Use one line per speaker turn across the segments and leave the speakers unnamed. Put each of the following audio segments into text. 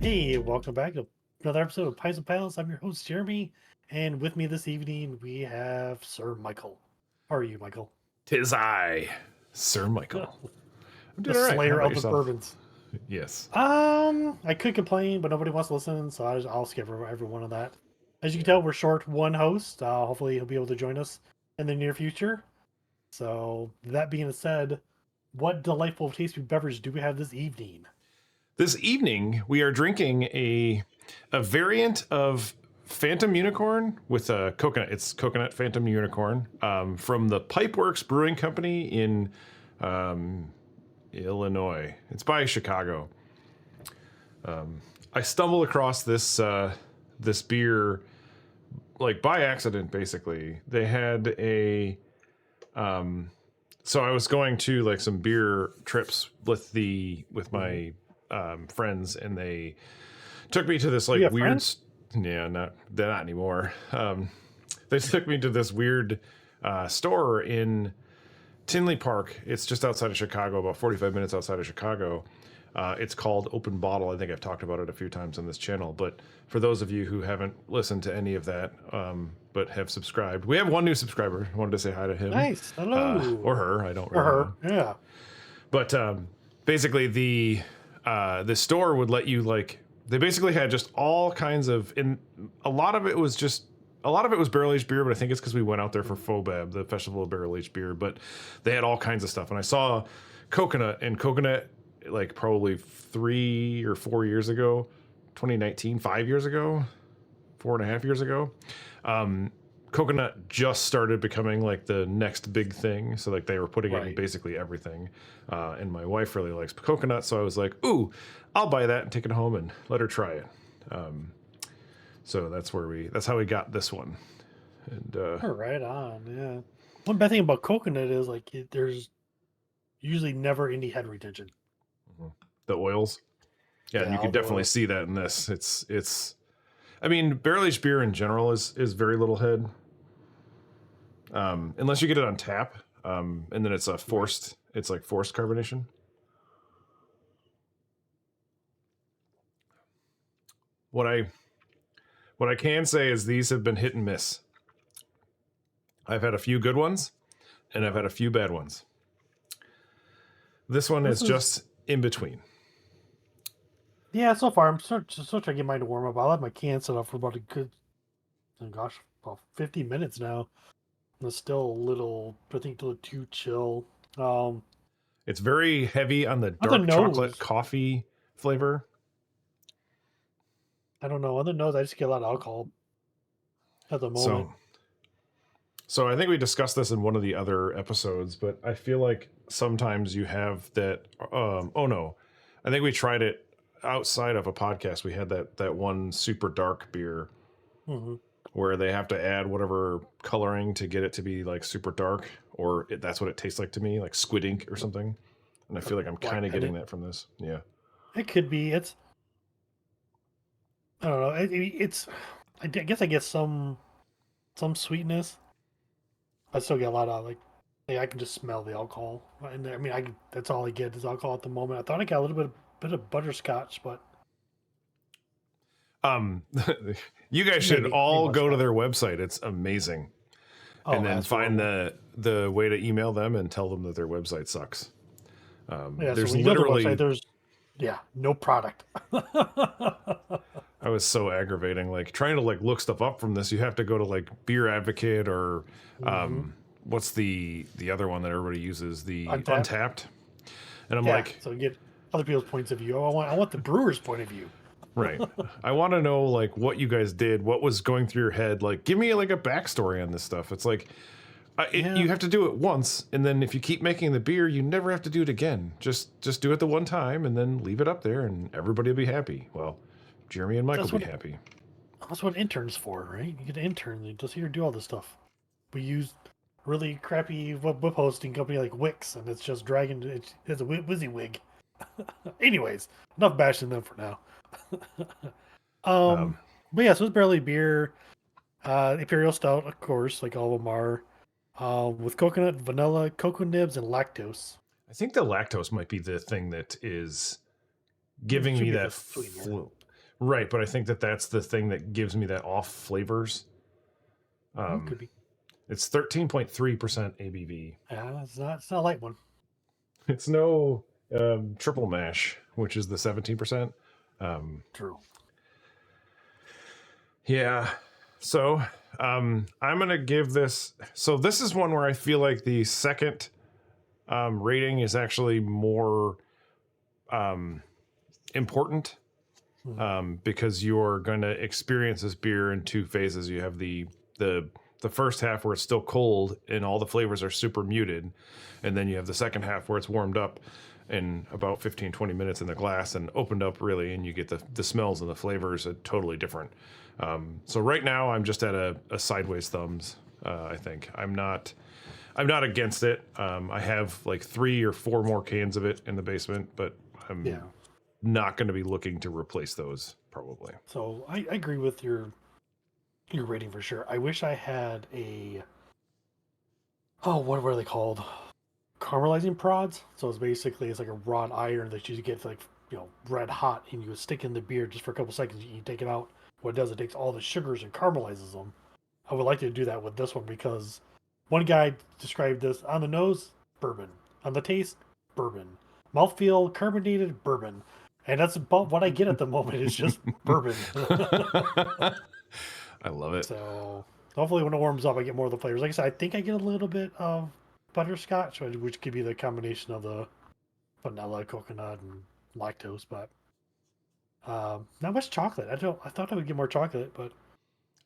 Hey, welcome back to another episode of Pies and Pals. I'm your host, Jeremy, and with me this evening we have Sir Michael. How are you, Michael?
'Tis I, Sir Michael. I'm
The
doing all right. How
Slayer
about
of the
yourself?
Bourbons.
Yes.
I could complain, but nobody wants to listen, so I'll skip everyone on that. As you can
Yeah.
tell, we're short one host. Hopefully, he'll be able to join us in the near future. So, that being said, what delightful tasty beverage do we have this evening?
This evening we are drinking a variant of Phantom Unicorn with a coconut. It's coconut Phantom Unicorn from the Pipewerks Brewing Company in um, Illinois. It's by Chicago. I stumbled across this beer like by accident. Basically, they had a so I was going to like some beer trips with my friends, and they took me to this
We
like
have
weird.
friends?
Yeah, not anymore. They took me to this weird store in Tinley Park. It's just outside of Chicago, about 45 minutes outside of Chicago. It's called Open Bottle. I think I've talked about it a few times on this channel. But for those of you who haven't listened to any of that, but have subscribed, we have one new subscriber. I wanted to say hi to him
Nice. Hello.
or her. I don't
Or
really know.
her. Yeah.
But basically, the store would let you like. They basically had just all kinds of. In a lot of it was just. A lot of it was barrel aged beer, but I think it's because we went out there for FOBAB, the Festival of Barrel Aged Beer. But they had all kinds of stuff, and I saw coconut, like probably 3 or 4 years ago, 2019, 5 years ago, 4.5 years ago. Coconut just started becoming like the next big thing, so like they were putting it in
Right.
basically everything. And my wife really likes coconut, so I was like, "Ooh, I'll buy that and take it home and let her try it." So that's how we got this one. And
Right on, yeah. One bad thing about coconut is like there's usually never any head retention.
the oils, yeah, and
Yeah,
you
all
can
the
definitely
oil.
see that in this. It's. I mean, barrel aged beer in general is very little head, unless you get it on tap, and then it's a forced. It's like forced carbonation. What I what I can say is these have been hit and miss. I've had a few good ones, and I've had a few bad ones. This one
This
is
is
just in between.
yeah. So far, I'm still trying to get mine to warm up. I'll have my can set up for about a good, oh gosh, about 50 minutes now. And it's still a little, I think, a little too chill. Um,
It's very heavy on the
on the
dark chocolate
nose,
coffee flavor.
I don't know. On the nose, I just get a lot of alcohol at the moment.
So So I think we discussed this in one of the other episodes, but I feel like sometimes you have that. Oh no, I think we tried it outside of a podcast. We had that one super dark beer
Hmm.
where they have to add whatever coloring to get it to be like super dark, or that's what it tastes like to me, like squid ink or something. And I feel like I'm
Black
kind of getting
Pendant.
that from this. Yeah.
It could be. I don't know. It's. I get some sweetness. I still get a lot of like, yeah, I can just smell the alcohol. And I mean, that's all I get is alcohol at the moment. I thought I got a little bit of butterscotch, but
Um, you guys should
maybe
all go to
butterscotch.
their website. It's amazing.
Oh,
And then
that's
find
horrible.
the way to email them and tell them that their website sucks.
Yeah, so
There's
when you go to the website,
literally,
there's no product.
I was so aggravating, like trying to like look stuff up from this. You have to go to like Beer Advocate or
Hmm.
what's the other one that everybody uses, the
Untapped.
Untapped. And I'm
Yeah,
like,
so you get other people's points of view. I want the brewer's point of view.
right, I want to know like what you guys did, what was going through your head. Like, give me like a backstory on this stuff. It's like
Yeah,
you have to do it once, and then if you keep making the beer, you never have to do it again. Just do it the one time, and then leave it up there, and everybody will be happy. Well, Jeremy and Mike will
that's
be
what
happy.
that's what interns for, right? You get an intern they just here to do all this stuff. We use really crappy web hosting company like Wix, and it's just dragging. It's a WYSIWYG. Anyways, enough bashing them for now.
Um,
But yeah, so it's barely beer, imperial stout, of course, like all of them are, with coconut, vanilla, cocoa nibs, and lactose.
I think the lactose might be the thing that is
It
giving
should
me
be
that
the sweetener.
Right, but I think that that's the thing that gives me that off flavors.
Could be.
It's 13.3% ABV.
Yeah, it's not a light one.
It's no triple mash, which is the 17%.
True.
Yeah. So I'm gonna give this. So this is one where I feel like the second rating is actually more important because you're gonna experience this beer in two phases. You have the first half where it's still cold and all the flavors are super muted, and then you have the second half where it's warmed up in about 15-20 minutes in the glass and opened up really, and you get the smells and the flavors are totally different. So right now I'm just at a sideways thumbs. I think I'm not against it. I have like 3 or 4 more cans of it in the basement, but I'm not going to be looking to replace those probably.
So I agree with your rating for sure. I wish I had what were they called? Caramelizing prods. So it's like a wrought iron that you get like red hot, and you would stick in the beer just for a couple seconds. You take it out. What it does, it takes all the sugars and caramelizes them. I would like to do that with this one because one guy described this on the nose, bourbon. On the taste, bourbon. Mouthfeel, carbonated, bourbon. And that's about what I get at the moment. It's just bourbon.
I love it.
So hopefully when it warms up, I get more of the flavors. Like I said, I think I get a little bit of butterscotch, which could be the combination of the vanilla, coconut, and lactose. But not much chocolate. I thought I would get more chocolate, but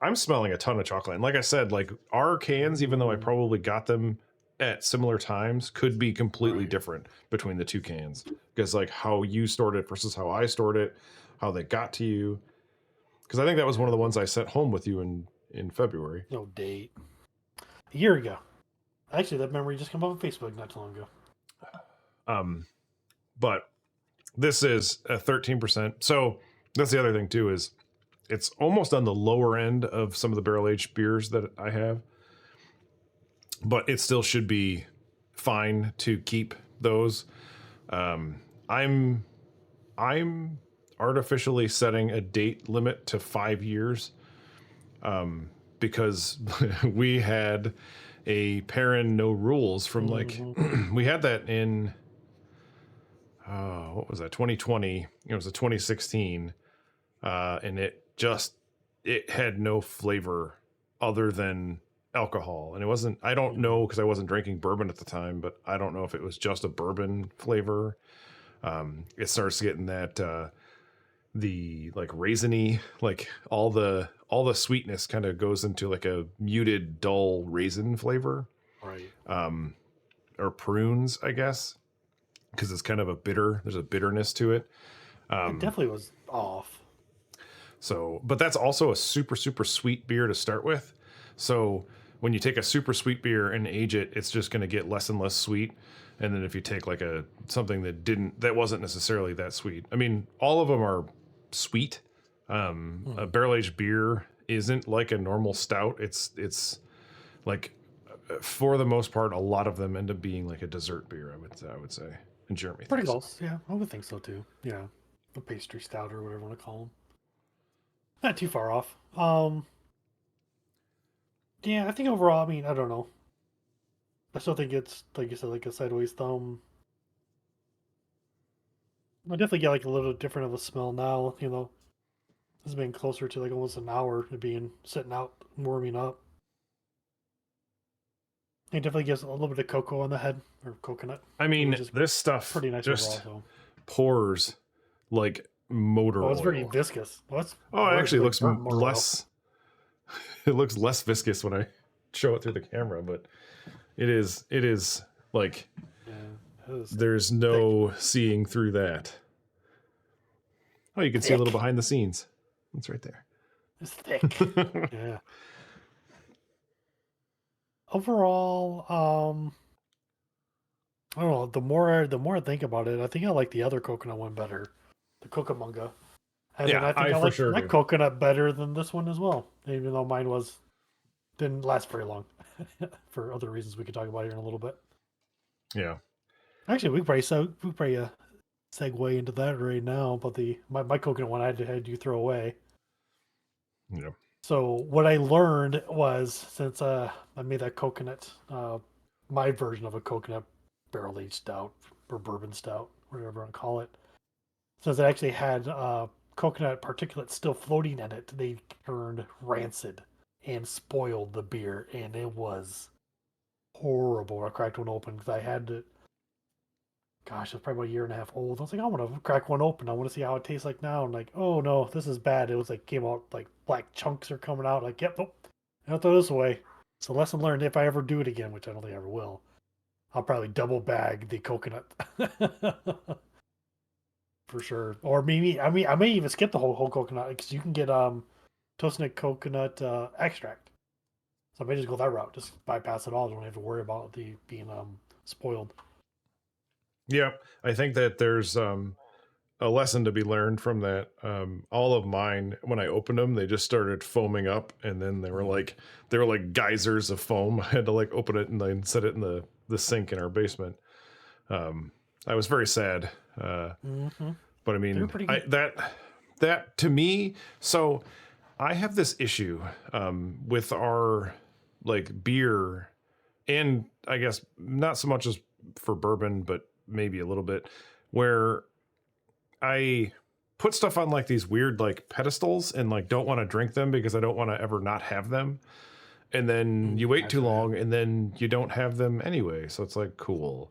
I'm smelling a ton of chocolate. And like I said, like our cans, even though I probably got them at similar times, could be completely different between the two cans. Because like how you stored it versus how I stored it, how they got to you. Because I think that was one of the ones I sent home with you in February.
No date. A year ago. Actually, that memory just came up on Facebook not too long ago.
But this is a 13%. So that's the other thing too, is it's almost on the lower end of some of the barrel aged beers that I have. But it still should be fine to keep those. I'm artificially setting a date limit to 5 years because we had a Perrin no rules from like we had that in what was that, 2020. It was a 2016 and it had no flavor other than alcohol, and it wasn't, I don't know, because I wasn't drinking bourbon at the time, but I don't know if it was just a bourbon flavor. It starts getting that the like raisiny, like all the sweetness kind of goes into like a muted, dull raisin flavor,
Right.
Or prunes, I guess, because it's kind of there's a bitterness to it.
It definitely was off.
So, but that's also a super, super sweet beer to start with. So when you take a super sweet beer and age it, it's just going to get less and less sweet. And then if you take like something that wasn't necessarily that sweet. I mean, all of them are sweet. A barrel aged beer isn't like a normal stout. It's like, for the most part, a lot of them end up being like a dessert beer, I would say. And Jeremy
Pretty
thinks
close. Yeah, I would think so too. Yeah. A pastry stout or whatever you want to call them. Not too far off. Yeah, I think overall, I mean, I don't know. I still think it's, like you said, like a sideways thumb. I definitely get like a little different of a smell now, It's been closer to like almost an hour of being sitting out, warming up. It definitely gives a little bit of cocoa on the head, or coconut.
I mean, this stuff
pretty nice
just
overall,
pours like motor oil.
It's very viscous.
It actually looks less. It looks less viscous when I show it through the camera, but it is like there's no seeing through that. Oh, you can see a little behind the scenes. It's right there.
It's thick. Yeah. Overall, I don't know. The more I think about it, I think I like the other coconut one better, the Cucamonga. And then I think I like that coconut better than this one as well, even though mine didn't last very long for other reasons we could talk about here in a little bit.
Yeah.
Actually, we probably segue into that right now. But my coconut one I had you throw away.
Yeah.
So what I learned was since I made that coconut, my version of a coconut barrel aged stout or bourbon stout, whatever you want to call it. Since it actually had coconut particulates still floating in it, they turned rancid and spoiled the beer, and it was horrible. I cracked one open because I had to. Gosh, it's probably about a year and a half old. I was like, I want to crack one open. I want to see how it tastes like now. And like, oh no, this is bad. It was like came out like black chunks are coming out. Like, yep, nope, I'll throw this away. So lesson learned. If I ever do it again, which I don't think I ever will, I'll probably double bag the coconut for sure. Or maybe I may even skip the whole coconut because you can get toasted coconut extract. So I may just go that route. Just bypass it all. Don't have to worry about the being spoiled.
Yeah, I think that there's a lesson to be learned from that. All of mine, when I opened them, they just started foaming up, and then they were like geysers of foam. I had to like open it and then set it in the sink in our basement. I was very sad,
Mm-hmm.
but I
They were
mean,
pretty good.
that to me. So I have this issue with our like beer, and I guess not so much as for bourbon, but maybe a little bit, where I put stuff on like these weird like pedestals and like don't want to drink them because I don't want to ever not have them. And then you wait too
Gotcha, yeah.
long and then you don't have them anyway. So it's like, cool.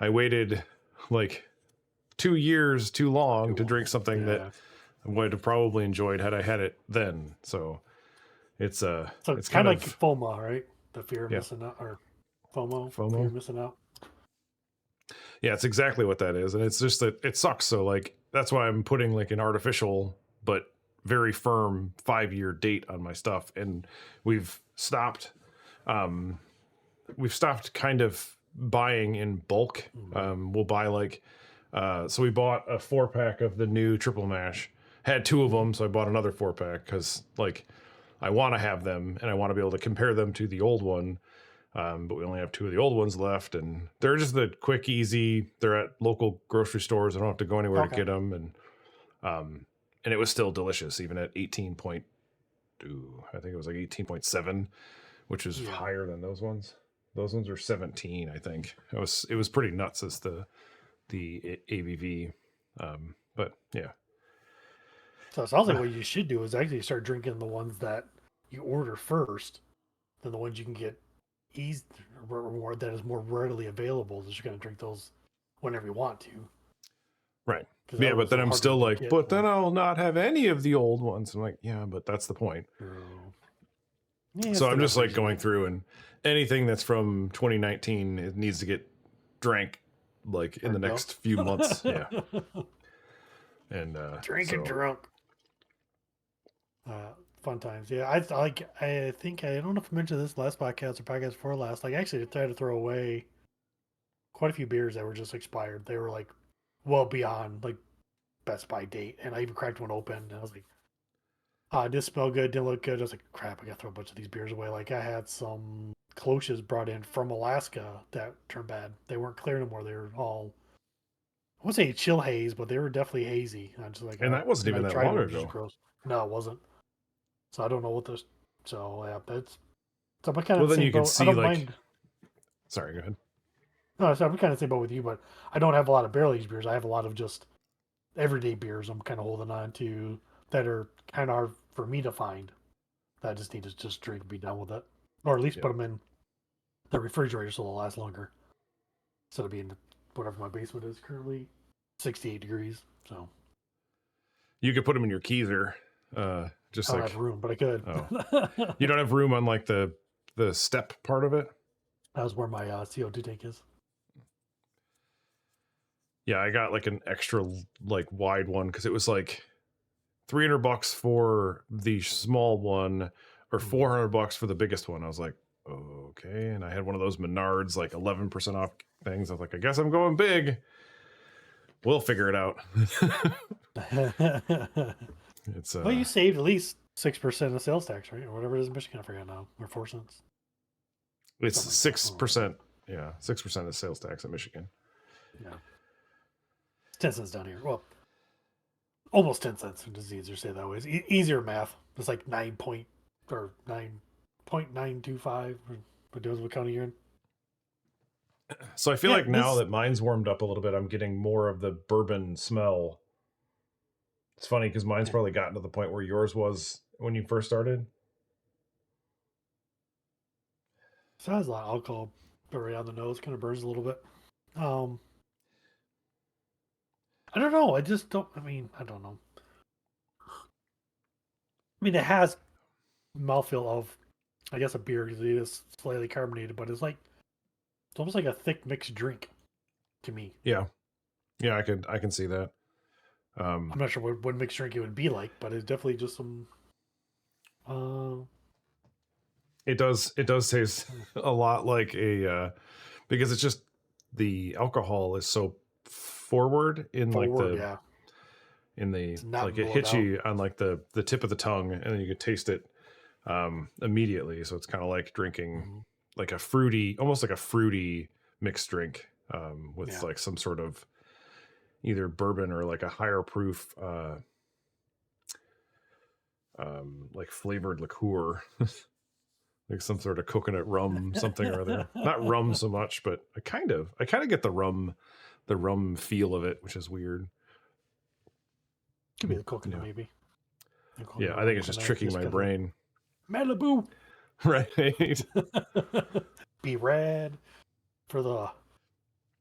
I waited like 2 years too long
Too
to
long.
drink something that
Yeah.
I would have probably enjoyed had I had it then. So
So
it's kind
kind of like
of,
FOMO, right? The fear of
yeah,
missing out, or FOMO, fear
FOMO.
of missing out.
Yeah, it's exactly what that is. And it's just that it sucks. So like that's why I'm putting like an artificial but very firm 5-year date on my stuff. And we've stopped um we've stopped kind of buying in bulk. We'll buy like so we bought a 4-pack of the new triple mash. Had two of them, so I bought another 4-pack because like I want to have them and I want to be able to compare them to the old one. But we only have 2 of the old ones left, and they're just the quick, easy. They're at local grocery stores. I don't have to go anywhere to
Okay.
get them, and it was still delicious, even at 18.2. I think it was like 18.7, which is
Yeah.
higher than those ones. Those ones are 17, I think. It was pretty nuts as the ABV, but yeah,
So it sounds like what you should do is actually start drinking the ones that you order first, than the ones you can get easy or more that is more readily available. That you're going to drink those whenever you want to,
right.
because
Yeah,
that
but
was
then
so
I'm
hard to
still like,
get.
but then I'll not have any of the old ones. I'm like, yeah, but that's the point.
Yeah, it's
So
the
I'm just like
memories,
going through, and anything that's from 2019, it needs to get drank like in the
Turned up.
next few months. Yeah. And
Drinking
so
drunk. Fun times. Yeah, I like. I think I don't know if I mentioned this last podcast or podcast before last. Like, actually, I tried to throw away quite a few beers that were just expired. They were like well beyond like Best By date, and I even cracked one open. And I was like, it didn't smell good, didn't look good. I was like, crap, I gotta throw a bunch of these beers away. Like, I had some cloches brought in from Alaska that turned bad. They weren't clear anymore. They were all, I wouldn't say chill haze, but they were definitely hazy. And I just like,
and that wasn't
and I
even that
tried
long
one, just
ago.
gross. No, it wasn't. So I don't know what this. So yeah, that's. So I'm kind
Well,
of the
then
same
you could
boat. I
see
don't
like,
mind.
sorry, go ahead.
No, so I'm kind of the same boat with you, but I don't have a lot of barrel aged beers. I have a lot of just everyday beers. I'm kind of holding on to that are kind of hard for me to find. That I just need to just drink and be done with it, or at least
Yeah.
put them in the refrigerator so they'll last longer. Instead of being whatever my basement is currently, 68 degrees. So
You could put them in your keezer, just
I don't have
like,
room, but I could.
oh, you don't have room on like the step part of it.
That was where my CO2 tank is.
Yeah, I got like an extra like wide one because it was like $300 for the small one or $400 for the biggest one. I was like, okay. And I had one of those Menards like 11% off things. I was like, I guess I'm going big. We'll figure it out. It's
Well, you saved at least 6% of sales tax, right, or whatever it is in Michigan. I forget now, or 4 cents,
it's
something like that. I don't remember.
6%. Yeah, 6% of sales tax in Michigan.
Yeah. It's 10 cents down here. Well, almost 10 cents. It's easier to say that way. It's easier math. It's like 9.925. What does what county you're in?
So I feel
Yeah,
like now that mine's warmed up a little bit, I'm getting more of the bourbon smell. It's funny because mine's probably gotten to the point where yours was when you first started.
So it has a lot of alcohol right on the nose. Kind of burns a little bit. I don't know. I just don't. I mean, I don't know. I mean, it has mouthfeel of, I guess, a beer because it is slightly carbonated, but it's almost like a thick mixed drink to me.
Yeah, I can see that.
I'm not sure what mixed drink it would be like, but it's definitely just some.
It does taste a lot like a because it's just the alcohol is so forward in like the in the like it hits you on like the tip of the tongue, and then you can taste it immediately. So it's kind of like drinking like a fruity, almost like a fruity mixed drink with like some sort of either bourbon or like a higher proof like flavored liqueur. Like some sort of coconut rum, something or other. Not rum so much, but I kind of get the rum feel of it, which is weird.
Could be the coconut, maybe.
Yeah, I think it's just tricking my brain.
Malibu,
right?
Be Rad. For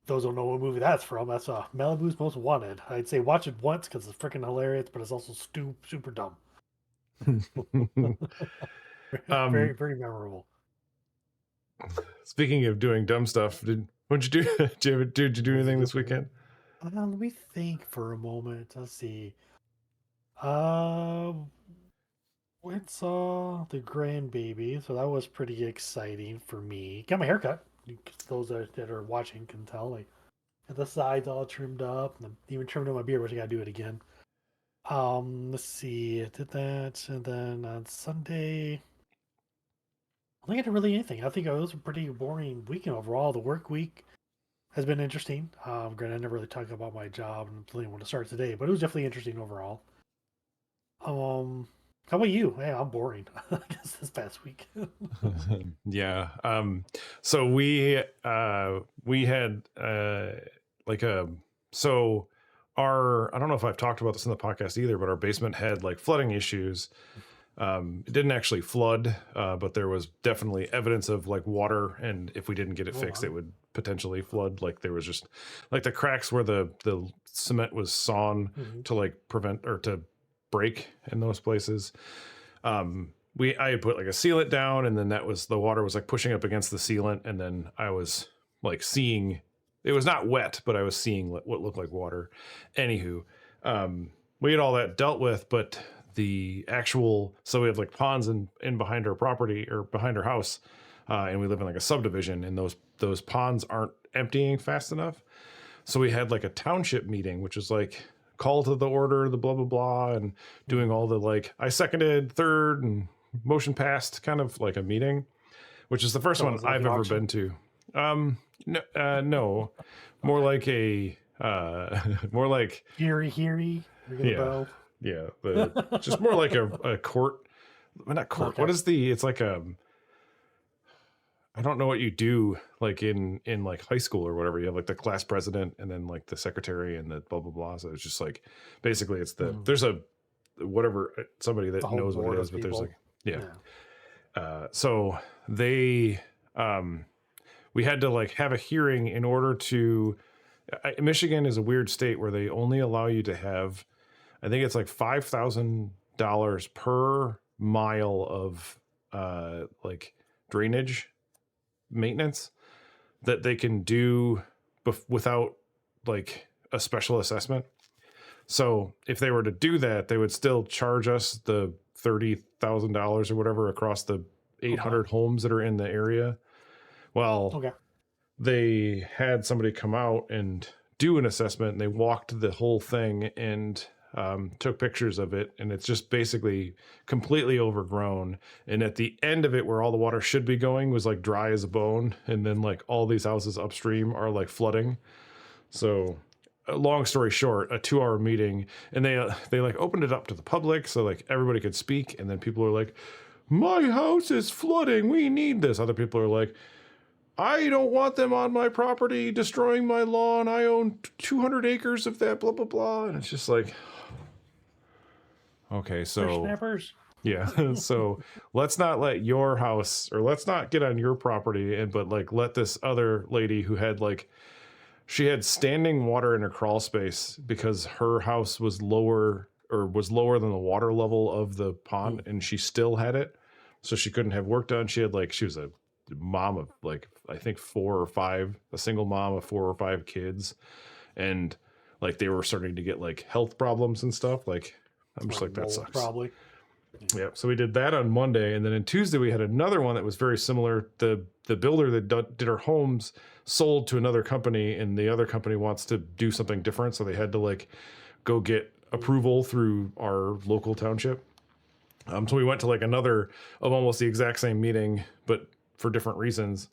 those who don't know what movie that's from, that's Malibu's Most Wanted. I'd say watch it once because it's freaking hilarious, but it's also super dumb. Very, very memorable.
Speaking of doing dumb stuff, what'd you do? Did you do anything this weekend?
Let me think for a moment. Let's see. Went saw the grandbaby, so that was pretty exciting for me. Got my haircut. Those that are watching can tell. Like, got the sides all trimmed up, and even trimmed up my beard, which I gotta do it again. Let's see. I did that, and then on Sunday, I think I did really anything. I think it was a pretty boring weekend overall. The work week has been interesting. Granted, I never really talked about my job and really want to start today, but it was definitely interesting overall. How about you? Hey, I'm boring. I guess this past week.
Yeah. So we had like a so our I don't know if I've talked about this in the podcast either, but our basement had like flooding issues. It didn't actually flood, but there was definitely evidence of like water, and if we didn't get it fixed, it would potentially flood. Like there was just like the cracks where the cement was sawn to like prevent or to break in those places. I had put like a sealant down, and then the water was like pushing up against the sealant, and then I was like seeing it was not wet, but I was seeing what looked like water. Anywho, we had all that dealt with, but the actual so we have like ponds in behind our property or behind our house, and we live in like a subdivision, and those ponds aren't emptying fast enough. So we had like a township meeting, which is like call to the order, the blah blah blah, and doing all the like I seconded, third, and motion passed kind of like a meeting, which is the first one I've ever been to. No, more like a more like
Heary.
Yeah, but just more like a court. Not court. Okay. What is it's like I don't know what you do like in like high school or whatever. You have like the class president and then like the secretary and the blah blah blah. So it's just like basically it's there's a whatever somebody that knows what it is, but there's like so they we had to like have a hearing in order to Michigan is a weird state where they only allow you to have I think it's like $5,000 per mile of like drainage maintenance that they can do without like a special assessment. So if they were to do that, they would still charge us the $30,000 or whatever across the 800 homes that are in the area. Well, they had somebody come out and do an assessment, and they walked the whole thing and took pictures of it, and it's just basically completely overgrown. And at the end of it, where all the water should be going, was like dry as a bone, and then like all these houses upstream are like flooding. So long story short, a 2-hour meeting, and they like opened it up to the public so like everybody could speak, and then people are like, my house is flooding, we need this. Other people are like, I don't want them on my property destroying my lawn, I own 200 acres of that, blah blah blah. And it's just like, okay, so
Snappers.
yeah, so let's not let your house, or let's not get on your property, and but like let this other lady who had like, she had standing water in her crawl space because her house was lower, or was lower than the water level of the pond, and she still had it, so she couldn't have work done. She had like, she was a mom of like, I think 4 or 5, a single mom of 4 or 5 kids, and like they were starting to get like health problems and stuff. Like I'm just like, that sucks.
Probably.
Yeah. So we did that on Monday, and then on Tuesday we had another one that was very similar. The builder that did our homes sold to another company, and the other company wants to do something different, so they had to like go get approval through our local township. So we went to like another of almost the exact same meeting, but for different reasons.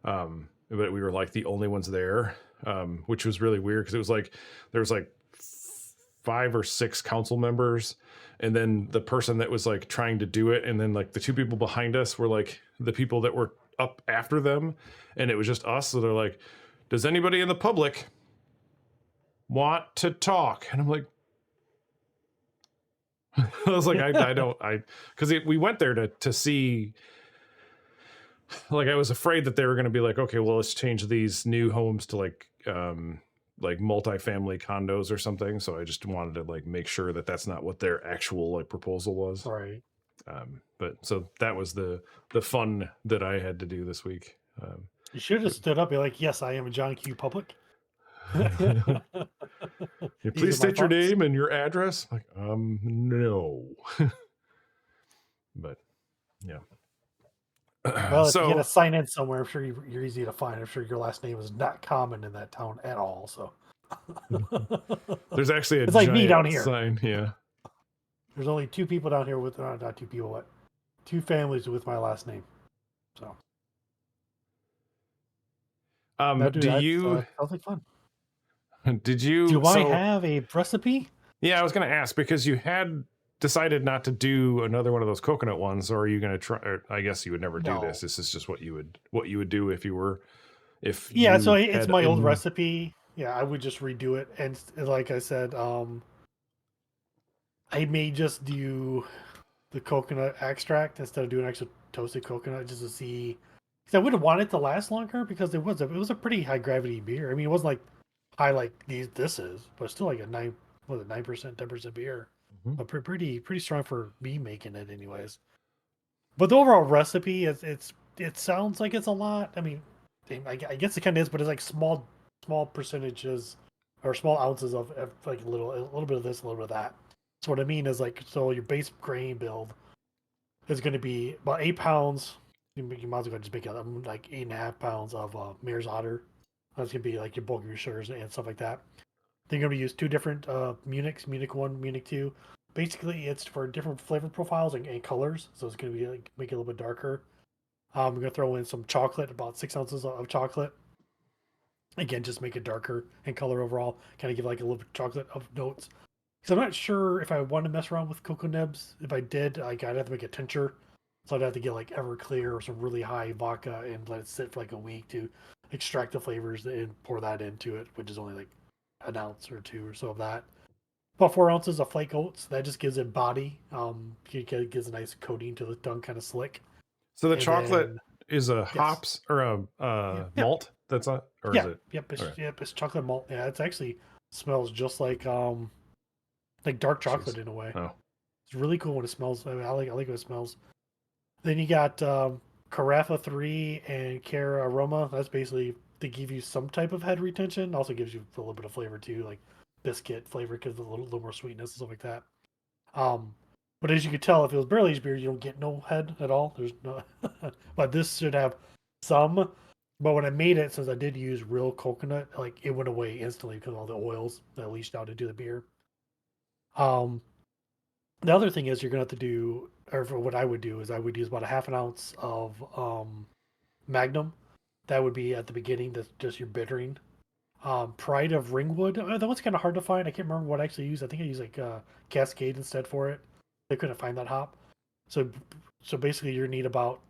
But we were like the only ones there, which was really weird because it was like there was like 5 or 6 council members, and then the person that was like trying to do it, and then like the 2 people behind us were like the people that were up after them, and it was just us. So they're like, does anybody in the public want to talk? And I'm like, I was like, I don't, because we went there to see, like I was afraid that they were going to be like, okay, well, let's change these new homes to like multi-family condos or something. So I just wanted to like make sure that that's not what their actual like proposal was.
Right.
But so that was the fun that I had to do this week.
You should have stood up and be like, yes, I am a John Q. Public.
Yeah, please state your name and your address. Like, no. But yeah.
Well, if
so
you get a sign in somewhere, I'm sure you're easy to find. I'm sure your last name is not common in that town at all. So
there's actually
it's like me down here.
Sign, yeah.
There's only 2 people down here with not 2 people, what? 2 families with my last name. So sounds like fun.
Did you?
Do I have a recipe?
Yeah, I was going to ask because you had decided not to do another one of those coconut ones, or are you going to try? Or I guess you would never do this. This is just what you would do if you were, if
yeah. So it's my old recipe. Yeah, I would just redo it, and like I said, I may just do the coconut extract instead of doing actual toasted coconut, just to see. Because I would have wanted it to last longer, because it was a pretty high gravity beer. I mean, it wasn't like high like this is, but still like a 9%, 10% beer.
Mm-hmm.
But pretty strong for me making it, anyways. But the overall recipe it sounds like it's a lot. I mean, I guess it kind of is, but it's like small percentages or small ounces of like a little bit of this, a little bit of that. So what I mean is, like, so your base grain build is going to be about 8 pounds. You might as well just make it like 8.5 pounds of Mare's Otter. That's going to be like your bulk of your sugars and stuff like that. Then you're going to use 2 different Munichs, Munich 1, Munich 2. Basically, it's for different flavor profiles and colors. So it's going to be like make it a little bit darker. We're going to throw in some chocolate, about 6 ounces of chocolate. Again, just make it darker in color overall. Kind of give like a little bit of chocolate of notes. Because I'm not sure if I want to mess around with cocoa nibs. If I did, I'd have to make a tincture. So I'd have to get like Everclear or some really high vodka and let it sit for like a week to extract the flavors and pour that into it, which is only like an ounce or 2 or so of that. About 4 ounces of flake oats. That just gives it body. It gives a nice coating to the tongue, kind of slick.
So the chocolate is a hops or a malt. That's not, or is it?
Yep. It's chocolate malt. Yeah, it actually smells just like dark chocolate in a way.
Oh,
it's really cool when it smells. I mean, I like when it smells. Then you got Carafa 3 and Cara Aroma. That's basically to give you some type of head retention. Also gives you a little bit of flavor too, like biscuit flavor, because a little more sweetness and stuff like that. But as you can tell, if it was barrel aged beer, you don't get no head at all. There's no, but this should have some. But when I made it, since I did use real coconut, like it went away instantly because of all the oils that leached out into the beer. The other thing is you're gonna have to do, or what I would do is I would use about a half an ounce of Magnum. That would be at the beginning. That's just your bittering. Pride of Ringwood. That one's kind of hard to find. I can't remember what I actually used. I think I used like Cascade instead for it. I couldn't find that hop. So basically, you need about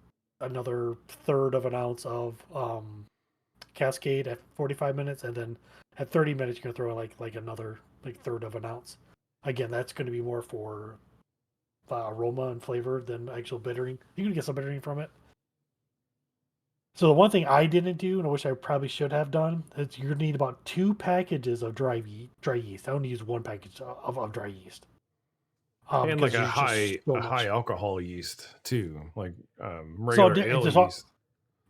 another third of an ounce of Cascade at 45 minutes, and then at 30 minutes, you're gonna throw in like another like third of an ounce. Again, that's going to be more for aroma and flavor than actual bittering. You can get some bittering from it. So the one thing I didn't do, and I wish I probably should have done, is you're gonna need about 2 packages of dry yeast. I only use 1 package of dry yeast.
And like
Because there's just so
a high
much.
alcohol yeast too, like
So
regular ale
just
yeast.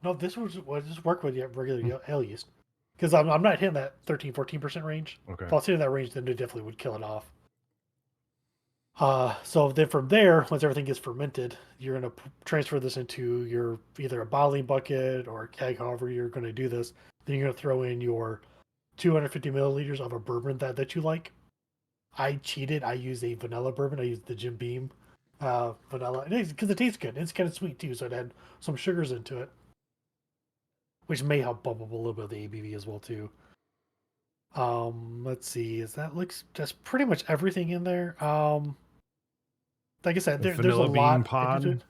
no, this was just work with regular ale yeast. Because I'm not hitting that 13-14% range.
Okay.
If I was hitting that range, then it definitely would kill it off. So then from there, once everything gets fermented, you're going to transfer this into your either a bottling bucket or a keg, however you're going to do this. Then you're going to throw in your 250 milliliters of a bourbon that you like. I cheated. I used a vanilla bourbon. I used the Jim Beam vanilla because it tastes good. It's kind of sweet too, so it had some sugars into it, which may help bump up a little bit of the ABV as well too. Let's see. That's pretty much everything in there. Like I said,
The
there's a
vanilla bean
lot into
pod,
it.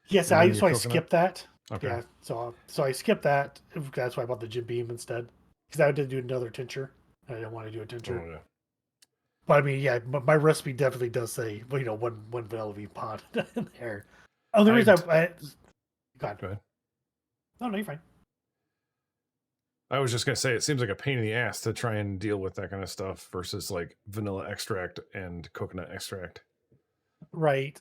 Yes,
and then your
so I
coconut.
skipped that.
Okay.
Yeah, so I skipped that. That's why I bought the Jim Beam instead, because I did do another tincture. I didn't want to do a
Oh
tincture,
yeah.
but I mean, yeah, my recipe definitely does say, well, one vanilla bean pod in there. Oh, the
I
reason
d-
God,
go ahead.
no, you're fine.
I was just gonna say it seems like a pain in the ass to try and deal with that kind of stuff versus like vanilla extract and coconut extract.
Right.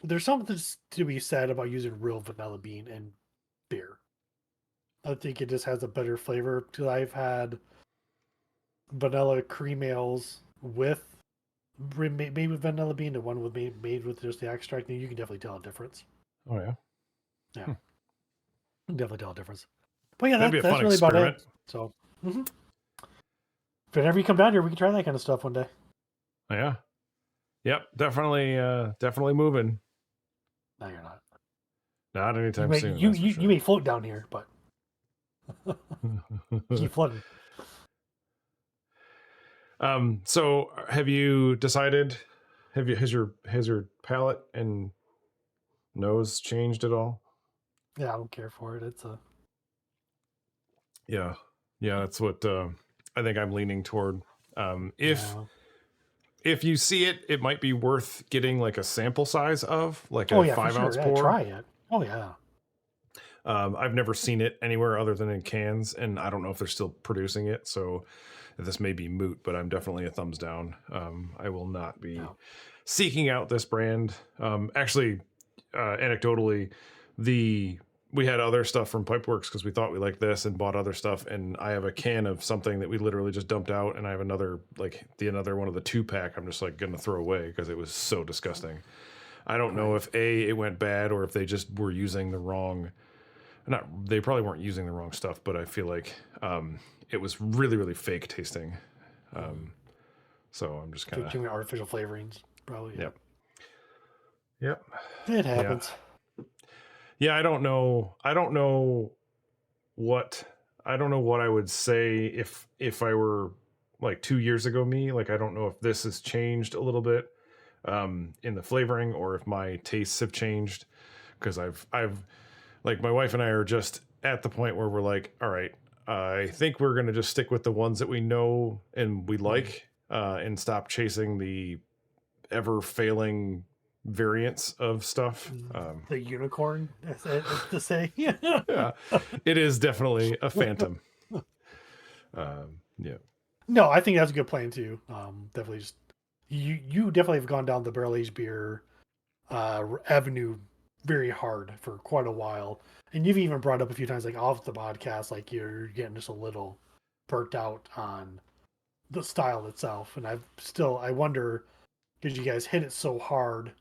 There's something to be said about using real vanilla bean in beer. I think it just has a better flavor because I've had vanilla cream ales with made with vanilla bean and one with made with just the extract. And you can definitely tell a difference.
Oh yeah.
Yeah,
Hmm.
you can definitely tell a difference. But yeah,
That'd be a
that's
fun
really about
experiment.
it. So, if whenever you come down here, we can try that kind of stuff one day.
Oh, yeah. Yep. Definitely moving.
No, you're not.
Not
You
anytime
may
soon. That's for
you
sure.
may float down here, but keep floating.
So have you decided? Has your palate and nose changed at all?
Yeah, I don't care for it. It's a
Yeah, yeah. That's what I think I'm leaning toward. If
yeah.
if you see it, it might be worth getting like a sample size of like
Oh
a
yeah, for
5 ounce
sure. Yeah,
pour.
try it. Oh yeah.
I've never seen it anywhere other than in cans, and I don't know if they're still producing it. So this may be moot, but I'm definitely a thumbs down. I will not be
Yeah.
seeking out this brand. Actually, anecdotally, we had other stuff from Pipewerks because we thought we liked this and bought other stuff. And I have a can of something that we literally just dumped out, and I have another another one of the 2-pack. I'm just like gonna throw away because it was so disgusting. I don't know
Right.
if it went bad or if they just were using the wrong. Not they probably weren't using the wrong stuff, but I feel like it was really fake tasting. Um, so I'm just kind of
Too many artificial flavorings, probably. Yeah.
yep. Yep.
It
Yeah.
happens.
Yeah, I don't know what I don't know what I would say if I were like 2 years ago me. Like I don't know if this has changed a little bit in the flavoring or if my tastes have changed because I've like my wife and I are just at the point where we're like, all right, I think we're going to just stick with the ones that we know and we like and stop chasing the ever failing variants of stuff.
The unicorn, as to say.
Yeah, it is definitely a phantom. Yeah.
No, I think that's a good plan too. Definitely just you definitely have gone down the barrel aged beer avenue very hard for quite a while, and you've even brought up a few times like off the podcast, like you're getting just a little burnt out on the style itself. And I wonder because you guys hit it so hard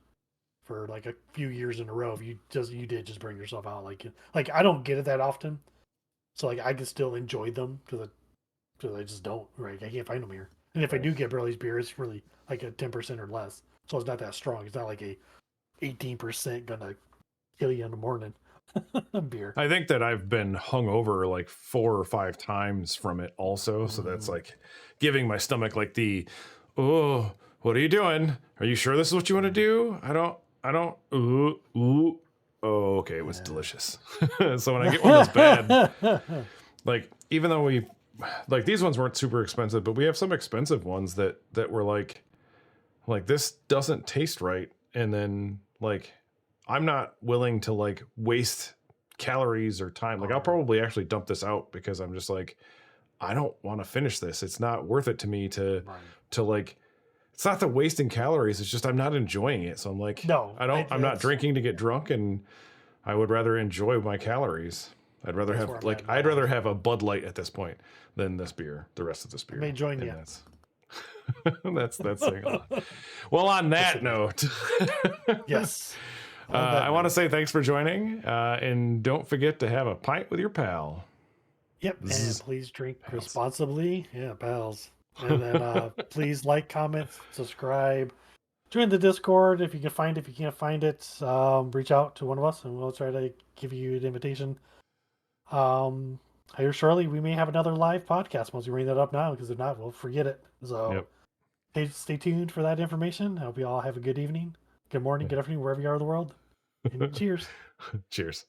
for like a few years in a row, if you did just bring yourself out like I don't get it that often, so like I can still enjoy them because I just don't. Right, I can't find them here. And if I
Right.
do get Burley's beer, it's really like a 10% or less, so it's not that strong. It's not like a 18% gonna kill you in the morning. Beer.
I think that I've been hungover like 4 or 5 times from it also. So that's like giving my stomach like oh, what are you doing? Are you sure this is what you want to do? I don't, ooh. Oh, okay. It was delicious. So when I get one that's bad, like, even though like these ones weren't super expensive, but we have some expensive ones that were like this doesn't taste right. And then like, I'm not willing to like waste calories or time. Like I'll probably actually dump this out because I'm just like, I don't want to finish this. It's not worth it to me to like, it's not the wasting calories. It's just, I'm not enjoying it. So I'm like,
No,
I'm not drinking to get drunk, and I would rather enjoy my calories. I'd rather have like, I'd rather have a Bud Light at this point than this beer, the rest of this beer.
I may join you.
That's saying a lot. Well, on that note,
yes.
I want to say thanks for joining, and don't forget to have a pint with your pal.
Yep, and please drink responsibly. Yeah, pals. And then please like, comment, subscribe, join the Discord if you can find it. If you can't find it, reach out to one of us, and we'll try to give you an invitation. Here shortly, we may have another live podcast once we bring that up now, because if not, we'll forget it. So stay tuned for that information. I hope you all have a good evening, good morning, good afternoon, wherever you are in the world. And cheers.
Cheers.